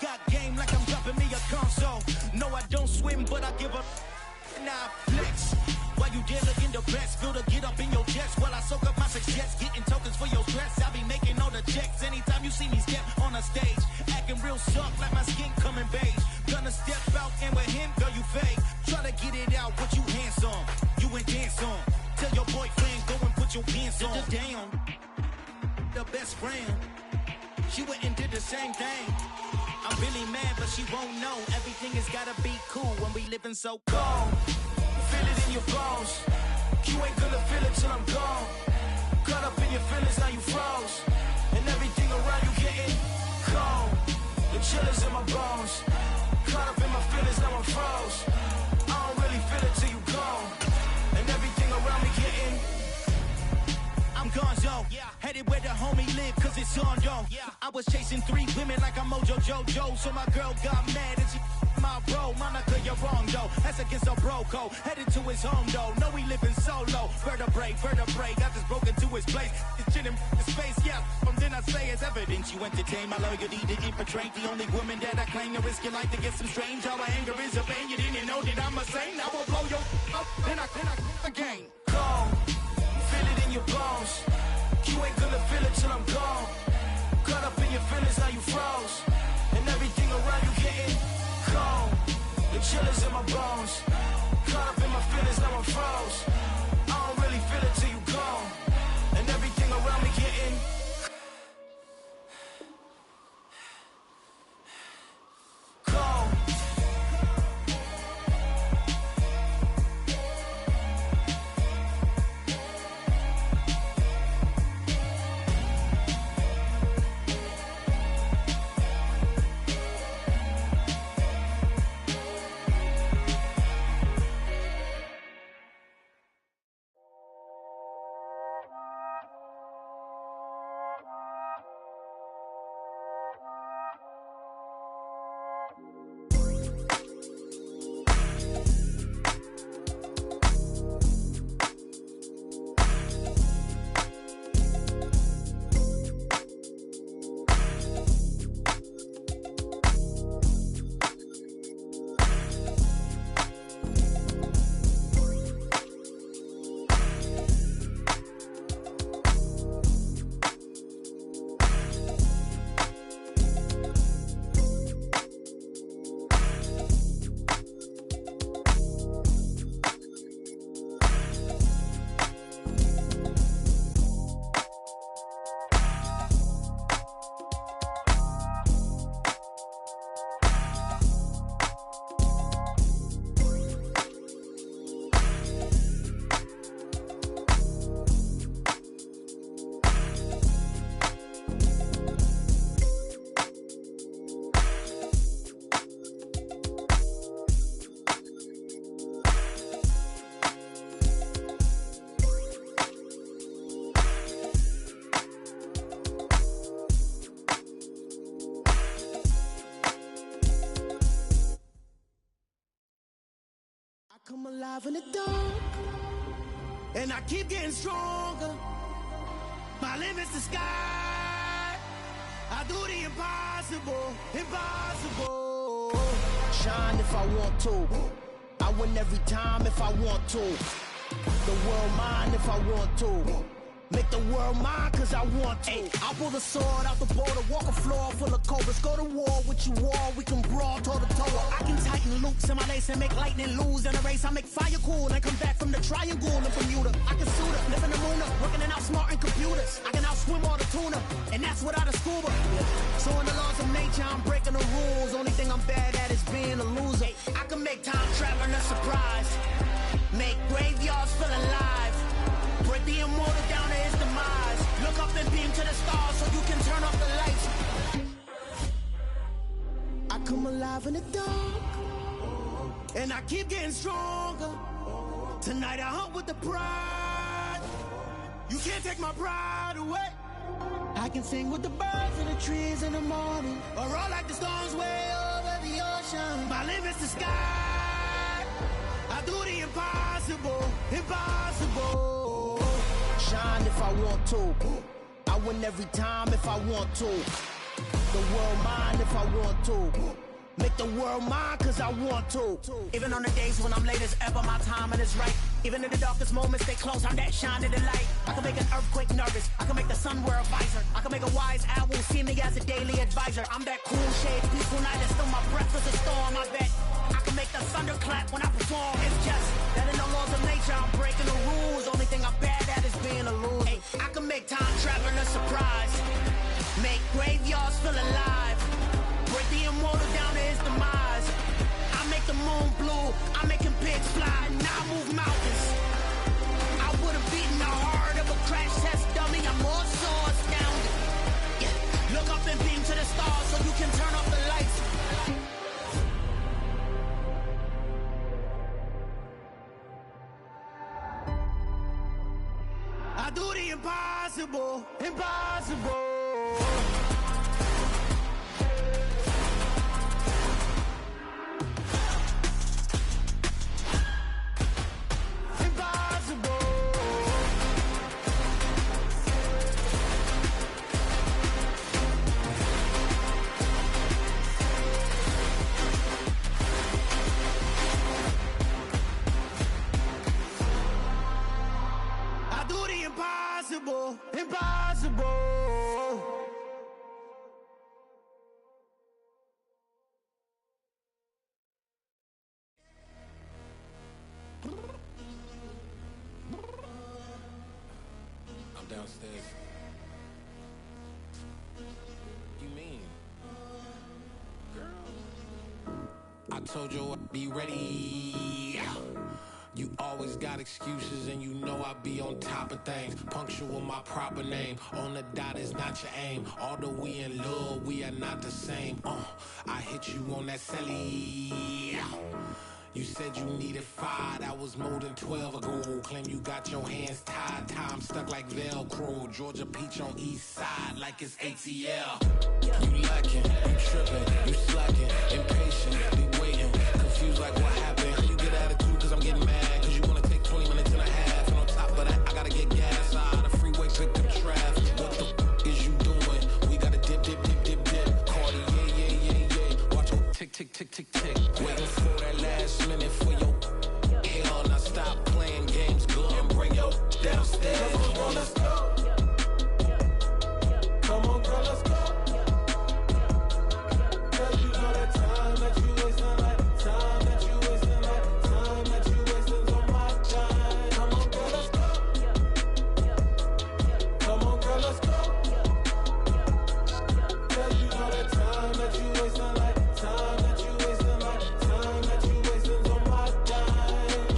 Got game like I'm dropping me a console. No, I don't swim, but I give up. Nah, flex. While you there looking the best, feel to get up in your chest while I soak up my success. Getting tokens for your stress. I be making all the checks anytime you see me step on a stage. Acting real soft like my skin coming beige. Gonna step out and with him, girl, you fake. Try to get it out, but you handsome. You ain't dance on. Tell your boyfriend, go and put your pants on. Down. The best friend. She went and did the same thing. I'm really mad, but she won't know. Everything has gotta be cool when we living so cold. Feel it in your bones. You ain't gonna feel it till I'm gone. Caught up in your feelings, now you froze. And everything around you getting cold. The chill is in my bones. Caught up in my feelings, now I'm froze. I don't really feel it till you gone. And everything around me getting. I'm Gonzo, headed where the homie live, cause it's on though. I was chasing 3 women like I'm Mojo Jojo. So my girl got mad and she my bro. Monica, you're wrong though. That's against our bro code. Headed to his home though. No, we living solo. Vertebrae. Got this broken to his place. This shit in his face, yeah. From then I say it's evidence. You entertain my loyalty to infiltrate the only woman that I claim to risk your life to get some strange. All my anger is a pain. You didn't know that I'm a saint. I will blow your up. Then I again. Cold. Feel it in your bones. You ain't gonna feel it till I'm gone. Caught up in your feelings, now you froze. And everything around you getting cold. The chill is in my bones. Caught up in my feelings, now I'm froze. I don't really feel it till you gone. And everything around me getting cold. Come alive in the dark, and I keep getting stronger. My limit's the sky. I do the impossible, impossible. Shine if I want to. I win every time if I want to. The world mine if I want to. Make the world mine cause I want to. I'll pull the sword out the border, walk a floor full of cobras. Go to war with you all, we can brawl toe to toe. I can tighten loops in my lace and make lightning lose in a race. I make fire cool and come back from the triangle in Bermuda. I can suit up, live in the moon up, working and outsmarting computers. I can outswim all the tuna, and that's without a scuba. So in the laws of nature, I'm breaking the rules. Only thing I'm bad at is being a loser. I can make time traveling a surprise, make graveyards feel alive. Break the immortal down to his demise. Look up and beam to the stars so you can turn off the lights. I come alive in the dark, and I keep getting stronger. Tonight I hunt with the pride. You can't take my pride away. I can sing with the birds and the trees in the morning, or roll like the storms way over the ocean. My limit's the sky. I do the impossible, impossible. Shine if I want to. I win every time if I want to. The world mine if I want to. Make the world mine cause I want to. Even on the days when I'm late as ever, my timing is right. Even in the darkest moments, stay close, I'm that shining the light. I can make an earthquake nervous, I can make the sun wear a visor. I can make a wise owl see me as a daily advisor. I'm that cool shade, peaceful night, and still my breath is a storm, I bet. I can make the thunder clap when I perform. It's just that in the laws of nature, I'm breaking the rules. Only thing I'm bad at is being a loser. Hey, I can make time traveling a surprise, make graveyards feel alive. Break the immortal down to his demise. I make the moon blue, I'm making pigs fly, now I move mountains. I would've beaten the heart of a crash test dummy, I'm more so astounded. Yeah. Look up and beam to the stars so you can turn off the lights. I do the impossible, impossible. Impossible, impossible. I'm downstairs. You mean? Girl, I told you I'd be ready. You always got excuses and you know I be on top of things. Punctual my proper name. On the dot is not your aim. Although we in love, we are not the same. I hit you on that celly. You said you needed 5, that was more than 12 ago. Claim you got your hands tied, time stuck like Velcro. Georgia Peach on east side like it's ATL. You lacking, you tripping, you slacking, impatient, be waiting, confused like what happened. You get attitude cause I'm getting mad, cause you wanna take 20 minutes and a half. And on top of that, I gotta get gas out of the freeway, pick up traffic. What the f is you doing? We gotta dip, dip, dip, dip, dip. Cardi, yeah. Watch your tick, tick, tick, tick, tick. Waiting for that last minute for your hell. Now stop playing games, go and bring your downstairs. Come on, girl, let's go. Come on, girl, let's go. Cause you know that time that you wasting, like time that you wasting, like time that you wasting on my time. Come on, girl, let's go. Come on, girl, let's go. Cause you know that time that you wasting, like time that you wasting, like time that you wasting on my time.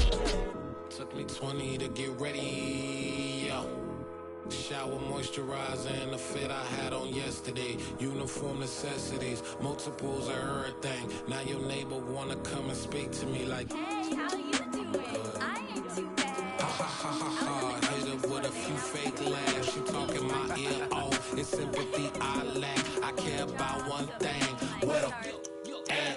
Took me 20 to get ready, yo. Shower moisturizer and the fit I had on yesterday. Uniform necessities, multiples of everything. Now your neighbor wanna come and speak to me like, hey, how you doing? I ain't too bad. ha ha ha ha. Hit her with a few fake laughs. She talking my ear off. It's sympathy I lack. I care about one thing. Well, and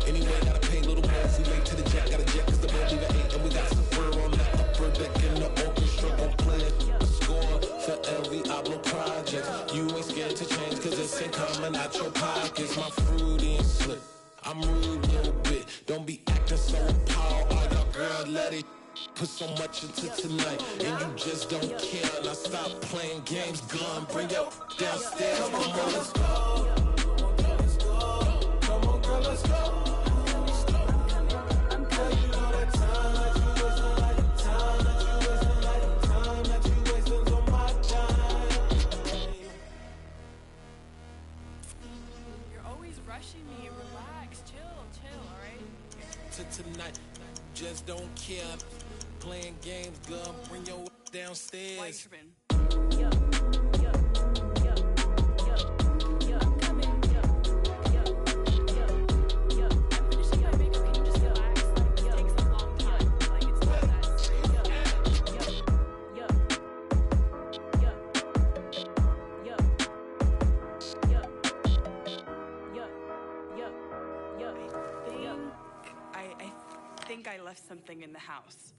anyway, gotta pay little bills. We late to the jet, got a jet cause the boat leave at 8. And we got Tffl on the upper deck in the orchestra gon' play a score for every Ablo project. You ain't scared to change cause it's ain't coming out your pockets. My fruity and slick, I'm rude a little bit. Don't be acting so appalled. All y'all girls let it put so much into tonight, and you just don't care. And I stop playing games, gun, bring your downstairs. Come on, girl, let's go. Come on, girl, let's go. Tonight, just don't care. Playing games, girl, bring your downstairs. I left something in the house.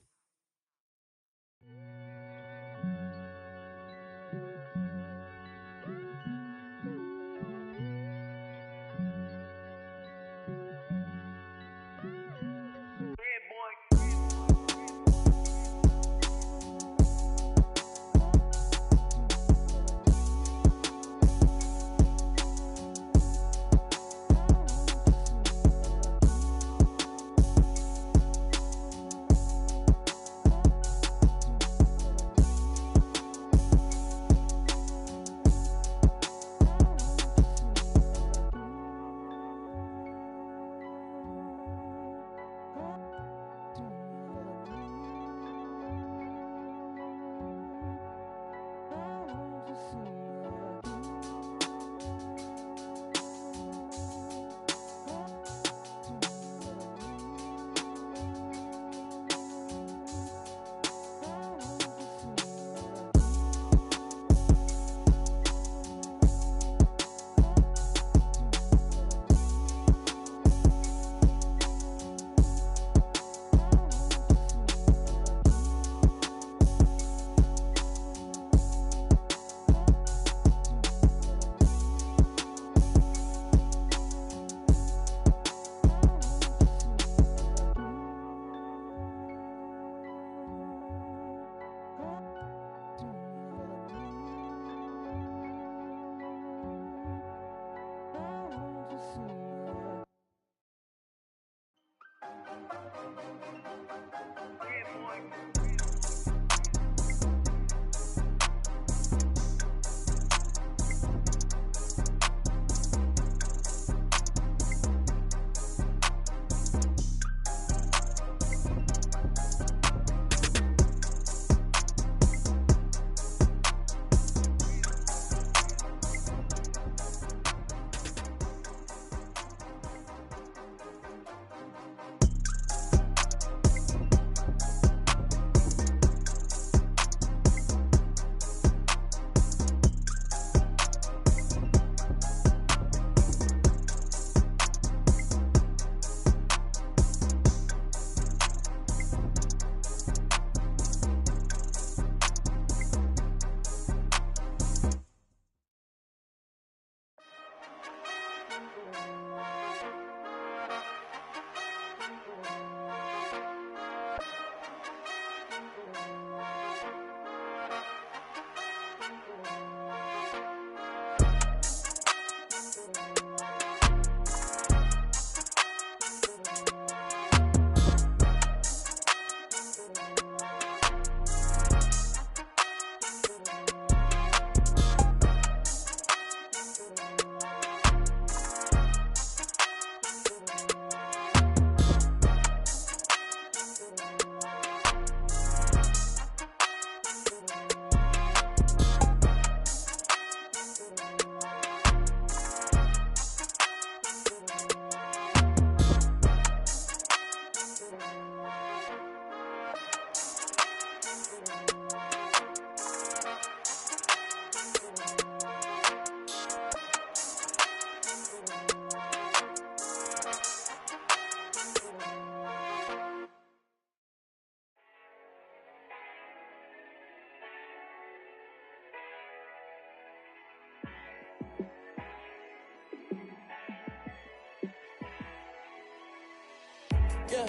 Yeah,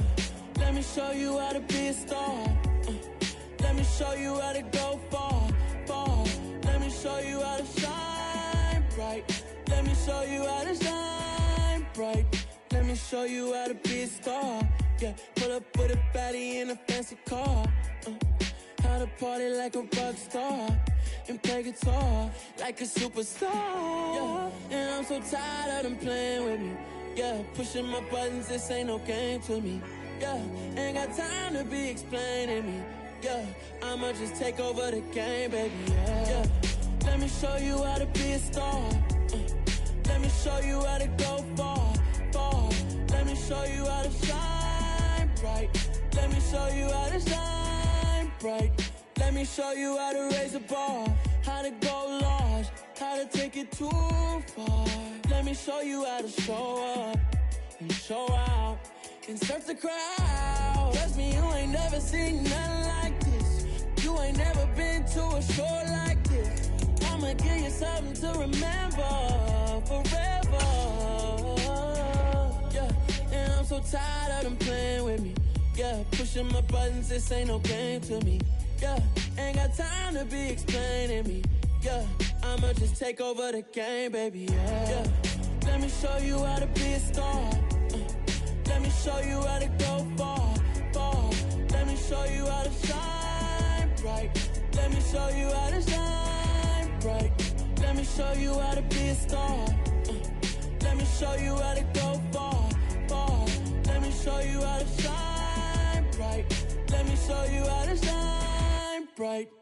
let me show you how to be a star. Let me show you how to go far, far. Let me show you how to shine bright. Let me show you how to shine bright. Let me show you how to be a star. Yeah, pull up with a baddie in a fancy car. How to party like a rock star and play guitar like a superstar. Yeah, and I'm so tired of them playing with me. Yeah, pushing my buttons, this ain't no game to me. Yeah, ain't got time to be explaining me. Yeah, I'ma just take over the game, baby. Yeah, let me show you how to be a star. Let me show you how to go far, far. Let me show you how to shine bright. Let me show you how to shine bright. Let me show you how to raise a bar, how to go large, how to take it too far. Let me show you how to show up and show out and surf the crowd. Trust me, you ain't never seen nothing like this. You ain't never been to a show like this. I'ma give you something to remember forever. Yeah, and I'm so tired of them playing with me. Yeah, pushing my buttons, this ain't no game to me. Yeah, ain't got time to be explaining me. Yeah, I'ma just take over the game, baby. Yeah, let me show you how to be a star. Let me show you how to go far, far. Let me show you how to shine bright. Let me show you how to shine bright. Let me show you how to be a star. Let me show you how to go far, far. Let me show you how to shine bright. Let me show you how to shine bright.